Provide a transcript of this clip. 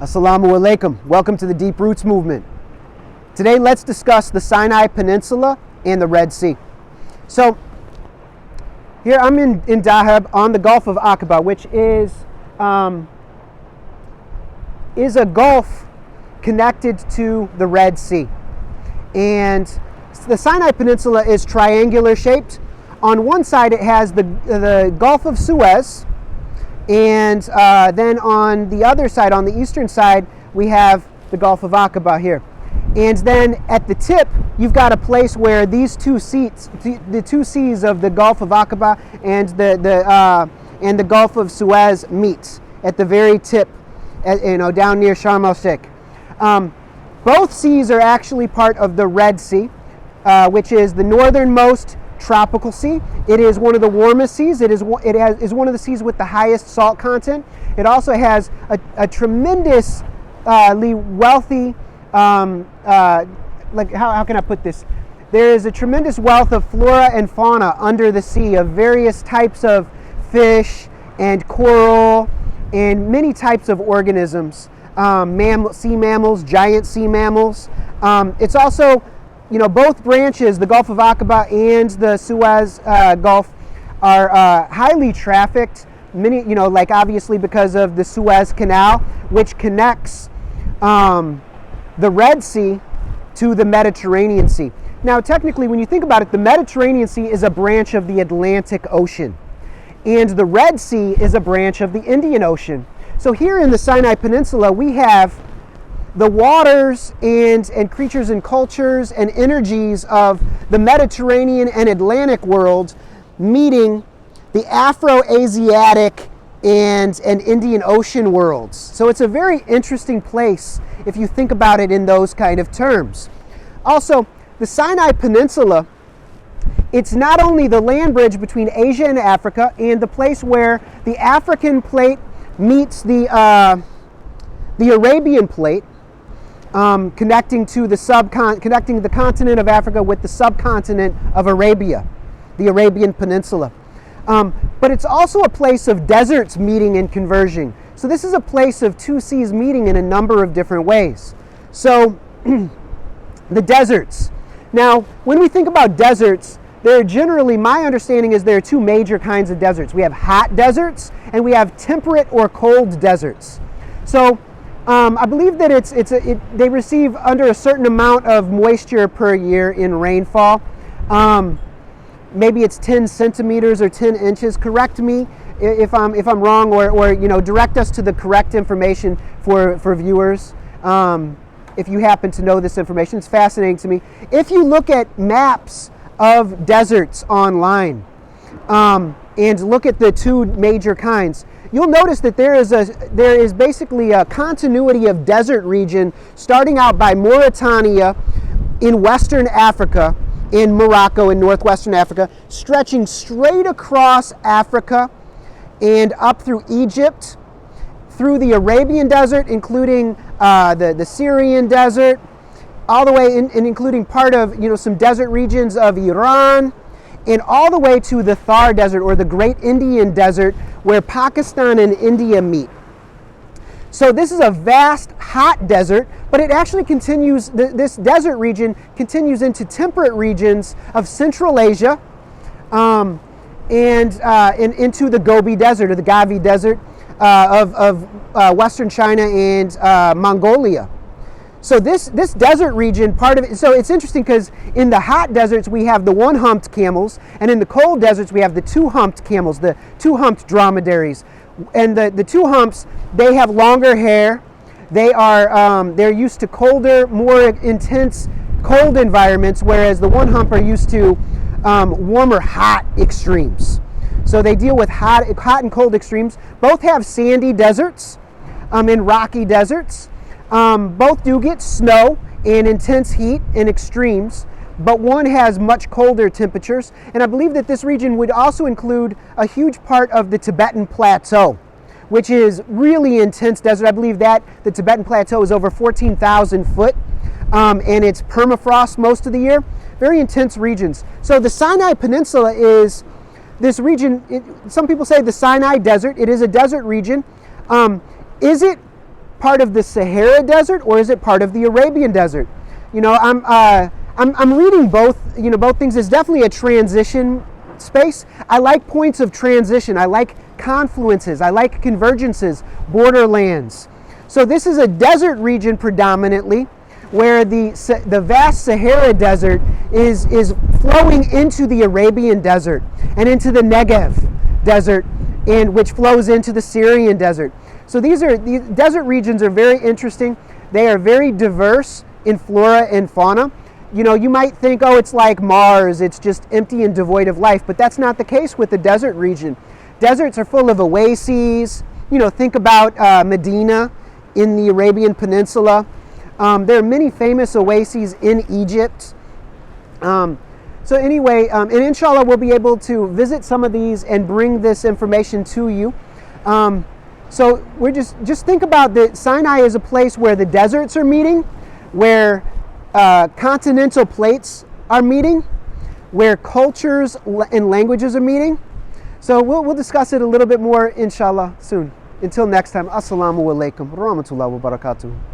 Assalamu alaikum. Welcome to the Deep Roots Movement. Today let's discuss the Sinai Peninsula and the Red Sea. So here I'm in Dahab on the Gulf of Aqaba, which is a gulf connected to the Red Sea. And the Sinai Peninsula is triangular shaped. On one side it has the Gulf of Suez, and then on the other side, on the eastern side, we have the Gulf of Aqaba here. And then at the tip, you've got a place where these two seas, the two seas of the Gulf of Aqaba and the Gulf of Suez meet at the very tip, down near Sharm al Sheikh. Both seas are actually part of the Red Sea, which is the northernmost tropical sea. It is one of the warmest seas. It is one of the seas with the highest salt content. It also has a tremendously wealthy, how can I put this? There is a tremendous wealth of flora and fauna under the sea of various types of fish and coral and many types of organisms, sea mammals, giant sea mammals. It's also, both branches, the Gulf of Aqaba and the Suez Gulf, are highly trafficked. Many, obviously because of the Suez Canal, which connects the Red Sea to the Mediterranean Sea. Now, technically, when you think about it, the Mediterranean Sea is a branch of the Atlantic Ocean, and the Red Sea is a branch of the Indian Ocean. So here in the Sinai Peninsula, we have the waters and creatures and cultures and energies of the Mediterranean and Atlantic world meeting the Afro-Asiatic and Indian Ocean worlds. So it's a very interesting place if you think about it in those kind of terms. Also, the Sinai Peninsula, it's not only the land bridge between Asia and Africa and the place where the African plate meets the Arabian plate, connecting the continent of Africa with the subcontinent of Arabia, the Arabian Peninsula. But it's also a place of deserts meeting and converging. So this is a place of two seas meeting in a number of different ways. So the deserts. Now, when we think about deserts, my understanding is there are two major kinds of deserts. We have hot deserts and we have temperate or cold deserts. So I believe that they receive under a certain amount of moisture per year in rainfall. Maybe it's 10 centimeters or 10 inches. Correct me if I'm wrong, or direct us to the correct information for viewers. If you happen to know this information, it's fascinating to me. If you look at maps of deserts online and look at the two major kinds, you'll notice that there is basically a continuity of desert region starting out by Mauritania in Western Africa, in Morocco in northwestern Africa, stretching straight across Africa and up through Egypt, through the Arabian Desert, including the Syrian Desert, all the way and including part of some desert regions of Iran, and all the way to the Thar Desert, or the Great Indian Desert, where Pakistan and India meet. So this is a vast, hot desert, but it actually continues, this desert region continues into temperate regions of Central Asia and into the Gobi Desert, or the Gavi Desert of Western China and Mongolia. So this desert region, part of it, so it's interesting because in the hot deserts we have the one-humped camels, and in the cold deserts we have the two-humped camels, the two-humped dromedaries. And the two humps, they have longer hair. They're used to colder, more intense cold environments, whereas the one hump are used to warmer, hot extremes. So they deal with hot and cold extremes. Both have sandy deserts and rocky deserts. Both do get snow and intense heat and extremes, but one has much colder temperatures. And I believe that this region would also include a huge part of the Tibetan Plateau, which is really intense desert. I believe that the Tibetan Plateau is over 14,000 foot, and it's permafrost most of the year. Very intense regions. So the Sinai Peninsula is this region. Some people say the Sinai Desert. It is a desert region. Is it part of the Sahara Desert or is it part of the Arabian Desert? You know, I'm reading both. You know, both things. It's definitely a transition space. I like points of transition. I like confluences. I like convergences, borderlands. So this is a desert region predominantly, where the vast Sahara Desert is flowing into the Arabian Desert and into the Negev Desert, which flows into the Syrian Desert. So these desert regions are very interesting. They are very diverse in flora and fauna. You know, you might think, oh, it's like Mars, it's just empty and devoid of life, but that's not the case with the desert region. Deserts are full of oases. You know, think about Medina in the Arabian Peninsula. There are many famous oases in Egypt. So anyway, and inshallah we'll be able to visit some of these and bring this information to you. So we're just think about that Sinai is a place where the deserts are meeting, where continental plates are meeting, where cultures and languages are meeting. So we'll discuss it a little bit more inshallah soon. Until next time, assalamu alaikum wa rahmatullahi wa barakatuh.